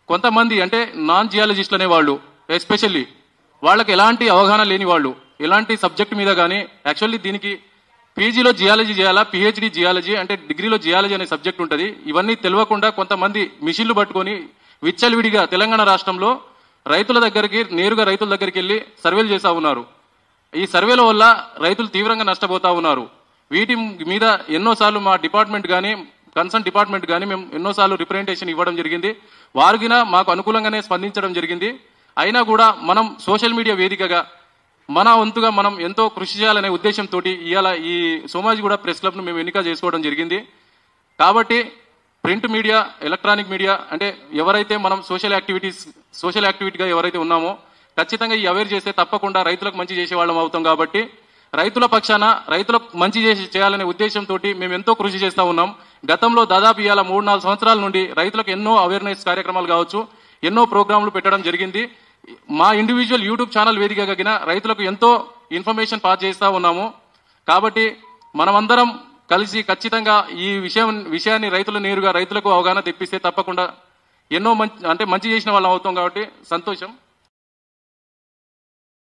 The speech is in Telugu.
కొంతమంది అంటే నాన్ జియాలజిస్టులు అనేవాళ్ళు ఎస్పెషల్లీ వాళ్ళకి ఎలాంటి అవగాహన లేని వాళ్ళు, ఎలాంటి సబ్జెక్ట్ మీద కానీ యాక్చువల్లీ దీనికి పీజీలో జియాలజీ చేయాలా, పిహెచ్డి జియాలజీ అంటే డిగ్రీలో జియాలజీ అనే సబ్జెక్ట్ ఉంటుంది. ఇవన్నీ తెలియకుండా కొంతమంది మిషన్లు పట్టుకొని విచ్చలవిడిగా తెలంగాణ రాష్ట్రంలో రైతుల దగ్గరికి నేరుగా రైతుల దగ్గరికి వెళ్ళి సర్వేలు చేస్తూ ఉన్నారు. ఈ సర్వేల వల్ల రైతులు తీవ్రంగా నష్టపోతా ఉన్నారు. వీటి మీద ఎన్నోసార్లు మా డిపార్ట్మెంట్ కానీ కన్సర్న్ డిపార్ట్మెంట్ కానీ మేము ఎన్నోసార్లు రిప్రజెంటేషన్ ఇవ్వడం జరిగింది. వారికిన మాకు అనుకూలంగానే స్పందించడం జరిగింది. అయినా కూడా మనం సోషల్ మీడియా వేదికగా మన వంతుగా మనం ఎంతో కృషి చేయాలనే ఉద్దేశంతో ఇవాళ ఈ సోమాజిగూడ ప్రెస్ క్లబ్ను మేము ఎన్నిక చేసుకోవడం జరిగింది. కాబట్టి ప్రింట్ మీడియా, ఎలక్ట్రానిక్ మీడియా అంటే ఎవరైతే మనం సోషల్ యాక్టివిటీగా ఎవరైతే ఉన్నామో ఖచ్చితంగా ఈ అవేర్ చేస్తే తప్పకుండా రైతులకు మంచి చేసే వాళ్ళం అవుతాం. కాబట్టి రైతుల పక్షాన రైతులకు మంచి చేయాలనే ఉద్దేశంతో మేము ఎంతో కృషి చేస్తూ ఉన్నాం. గతంలో దాదాపు ఇవాళ 3-4 సంవత్సరాల నుండి రైతులకు ఎన్నో అవేర్నెస్ కార్యక్రమాలు కావచ్చు, ఎన్నో ప్రోగ్రాంలు పెట్టడం జరిగింది. మా ఇండివిజువల్ యూట్యూబ్ ఛానల్ వేదికగా రైతులకు ఎంతో ఇన్ఫర్మేషన్ పాస్ చేస్తూ ఉన్నాము. కాబట్టి మనమందరం కలిసి ఖచ్చితంగా ఈ విషయాన్ని రైతులకు అవగాహన తెప్పిస్తే తప్పకుండా ఎన్నో మంచి చేసిన వాళ్ళం అవుతాం. కాబట్టి సంతోషం.